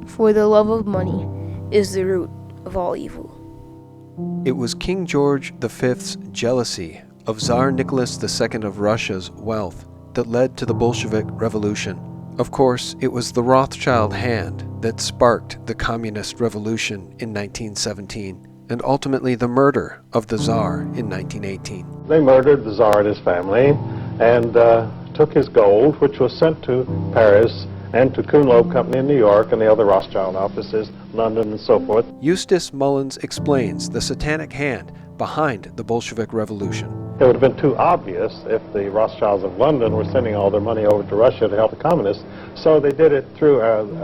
For the love of money is the root of all evil. It was King George V's jealousy of Tsar Nicholas II of Russia's wealth that led to the Bolshevik Revolution. Of course, it was the Rothschild hand that sparked the Communist Revolution in 1917, and ultimately the murder of the Tsar in 1918. They murdered the Tsar and his family and took his gold, which was sent to Paris and to Kuhn Loeb Company in New York and the other Rothschild offices, London and so forth. Eustace Mullins explains the satanic hand behind the Bolshevik Revolution. It would have been too obvious if the Rothschilds of London were sending all their money over to Russia to help the communists, so they did it through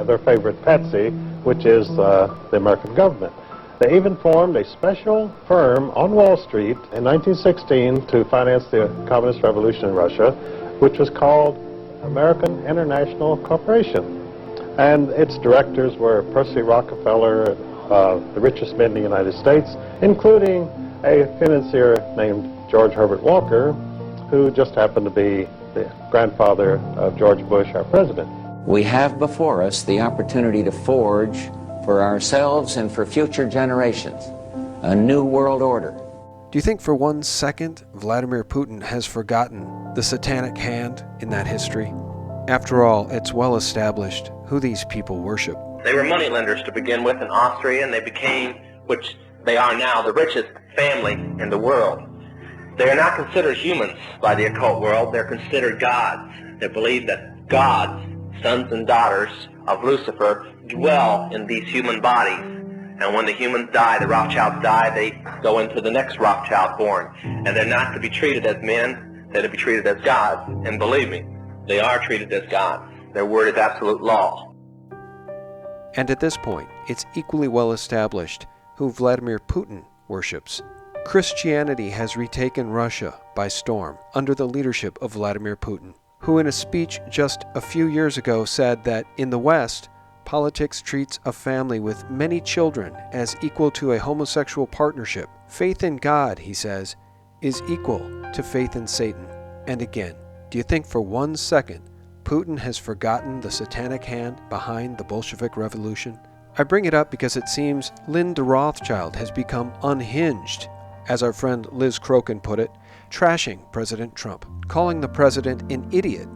their favorite patsy, which is the American government. They even formed a special firm on Wall Street in 1916 to finance the Communist Revolution in Russia, which was called American International Corporation. And its directors were Percy Rockefeller, the richest men in the United States, including a financier named George Herbert Walker, who just happened to be the grandfather of George Bush, our president. We have before us the opportunity to forge for ourselves and for future generations a new world order. Do you think for 1 second Vladimir Putin has forgotten the satanic hand in that history? After all, it's well established who these people worship. They were moneylenders to begin with in Austria, and they became, which they are now, the richest family in the world. They are not considered humans by the occult world. They're considered gods. They believe that gods, sons and daughters of Lucifer, dwell in these human bodies. And when the humans die, the Rothschilds die, they go into the next Rothschild born. And they're not to be treated as men, they're to be treated as gods. And believe me, they are treated as gods. Their word is absolute law. And at this point, it's equally well established who Vladimir Putin worships. Christianity has retaken Russia by storm under the leadership of Vladimir Putin, who in a speech just a few years ago said that in the West, politics treats a family with many children as equal to a homosexual partnership. Faith in God, he says, is equal to faith in Satan. And again, do you think for 1 second Putin has forgotten the satanic hand behind the Bolshevik Revolution? I bring it up because it seems Linda Rothschild has become unhinged, as our friend Liz Crokin put it, trashing President Trump, calling the president an idiot.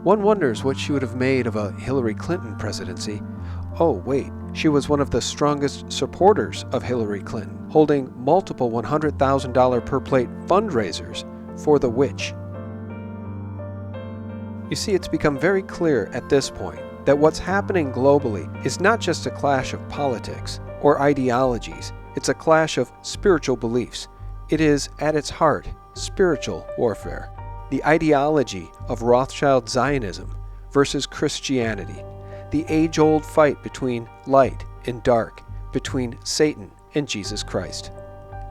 One wonders what she would have made of a Hillary Clinton presidency. Oh, wait, she was one of the strongest supporters of Hillary Clinton, holding multiple $100,000 per plate fundraisers for the witch. You see, it's become very clear at this point that what's happening globally is not just a clash of politics or ideologies, it's a clash of spiritual beliefs. It is, at its heart, spiritual warfare. The ideology of Rothschild Zionism versus Christianity, the age-old fight between light and dark, between Satan and Jesus Christ.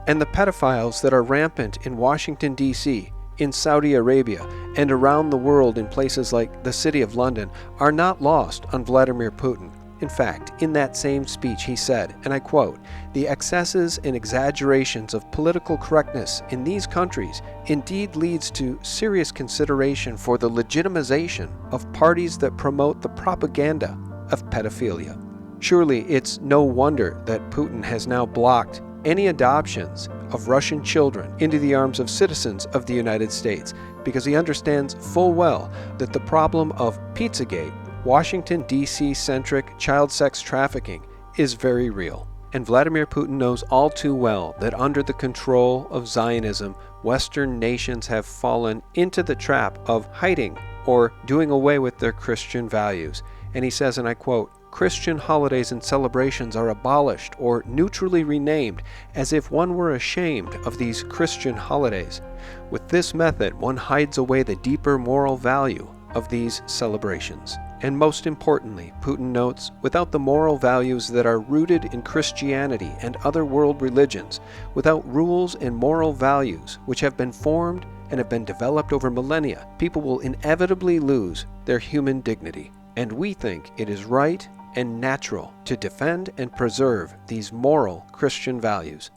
And the pedophiles that are rampant in Washington, D.C., in Saudi Arabia, and around the world in places like the city of London are not lost on Vladimir Putin. In fact, in that same speech he said, and I quote, "The excesses and exaggerations of political correctness in these countries indeed leads to serious consideration for the legitimization of parties that promote the propaganda of pedophilia." Surely it's no wonder that Putin has now blocked any adoptions of Russian children into the arms of citizens of the United States, because he understands full well that the problem of Pizzagate, Washington, D.C.-centric child sex trafficking, is very real. And Vladimir Putin knows all too well that under the control of Zionism, Western nations have fallen into the trap of hiding or doing away with their Christian values. And he says, and I quote, "Christian holidays and celebrations are abolished or neutrally renamed as if one were ashamed of these Christian holidays. With this method, one hides away the deeper moral value of these celebrations." And most importantly, Putin notes, without the moral values that are rooted in Christianity and other world religions, without rules and moral values which have been formed and have been developed over millennia, people will inevitably lose their human dignity. And we think it is right and natural to defend and preserve these moral Christian values.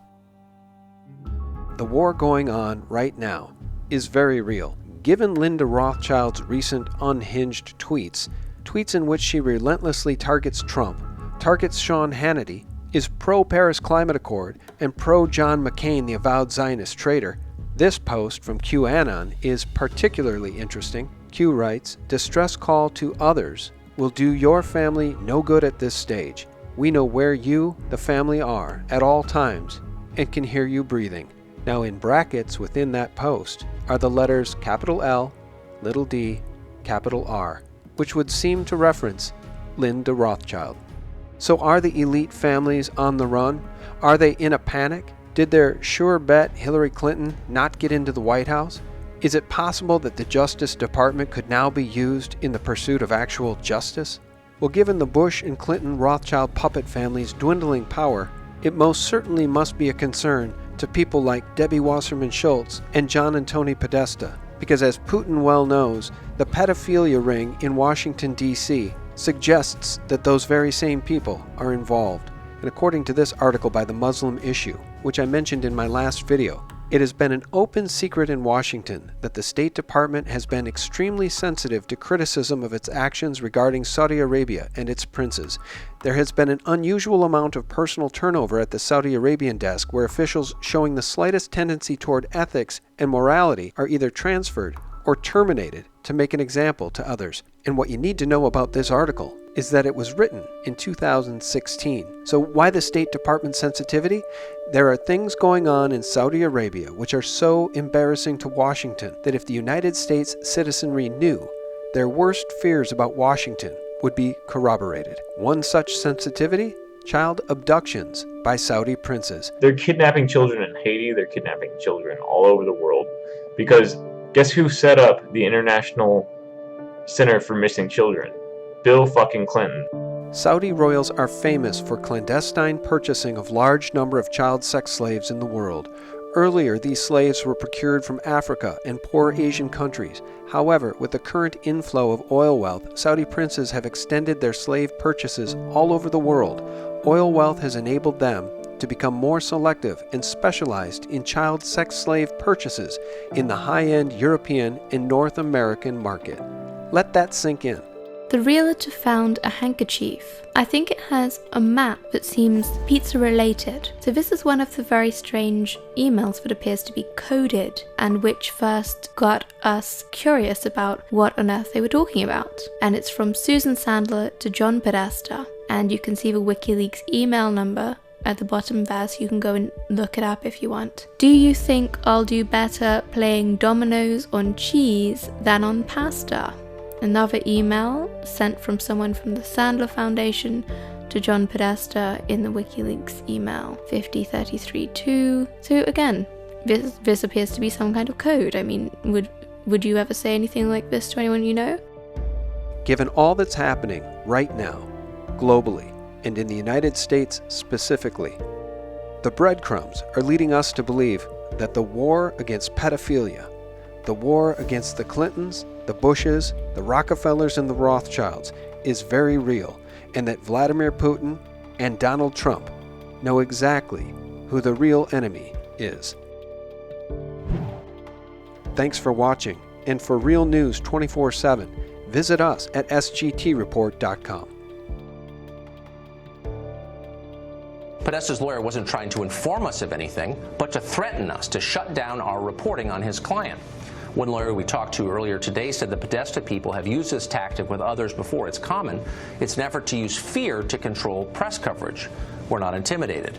The war going on right now is very real. Given Linda Rothschild's recent unhinged tweets, tweets in which she relentlessly targets Trump, targets Sean Hannity, is pro-Paris Climate Accord, and pro-John McCain, the avowed Zionist traitor. This post from QAnon is particularly interesting. Q writes, "Distress call to others will do your family no good at this stage. We know where you, the family, are at all times and can hear you breathing." Now in brackets within that post are the letters capital L, little d, capital R, which would seem to reference Linda Rothschild. So are the elite families on the run? Are they in a panic? Did their sure bet Hillary Clinton not get into the White House? Is it possible that the Justice Department could now be used in the pursuit of actual justice? Well, given the Bush and Clinton Rothschild puppet families' dwindling power, it most certainly must be a concern to people like Debbie Wasserman Schultz and John and Tony Podesta, because as Putin well knows, the pedophilia ring in Washington, D.C. suggests that those very same people are involved. And according to this article by the Muslim Issue, which I mentioned in my last video, it has been an open secret in Washington that the State Department has been extremely sensitive to criticism of its actions regarding Saudi Arabia and its princes. There has been an unusual amount of personal turnover at the Saudi Arabian desk, where officials showing the slightest tendency toward ethics and morality are either transferred or terminated to make an example to others. And what you need to know about this article is that it was written in 2016. So why the State Department sensitivity? There are things going on in Saudi Arabia which are so embarrassing to Washington that if the United States citizenry knew, their worst fears about Washington would be corroborated. One such sensitivity? Child abductions by Saudi princes. They're kidnapping children in Haiti, they're kidnapping children all over the world, because guess who set up the International Center for Missing Children? Bill fucking Clinton. Saudi royals are famous for clandestine purchasing of large number of child sex slaves in the world. Earlier, these slaves were procured from Africa and poor Asian countries. However, with the current inflow of oil wealth, Saudi princes have extended their slave purchases all over the world. Oil wealth has enabled them to become more selective and specialized in child sex slave purchases in the high-end European and North American market. Let that sink in. The realtor found a handkerchief. I think it has a map that seems pizza related. So this is one of the very strange emails that appears to be coded and which first got us curious about what on earth they were talking about. And it's from Susan Sandler to John Podesta. And you can see the WikiLeaks email number at the bottom there, so you can go and look it up if you want. Do you think I'll do better playing dominoes on cheese than on pasta? Another email sent from someone from the Sandler Foundation to John Podesta in the WikiLeaks email 50332. So again, this appears to be some kind of code. I mean, would you ever say anything like this to anyone you know? Given all that's happening right now, globally, and in the United States specifically, the breadcrumbs are leading us to believe that the war against pedophilia, the war against the Clintons, the Bushes, the Rockefellers, and the Rothschilds is very real, and that Vladimir Putin and Donald Trump know exactly who the real enemy is. Thanks for watching, and for real news 24/7, visit us at sgtreport.com. Podesta's lawyer wasn't trying to inform us of anything, but to threaten us, to shut down our reporting on his client. One lawyer we talked to earlier today said the Podesta people have used this tactic with others before. It's common. It's an effort to use fear to control press coverage. We're not intimidated.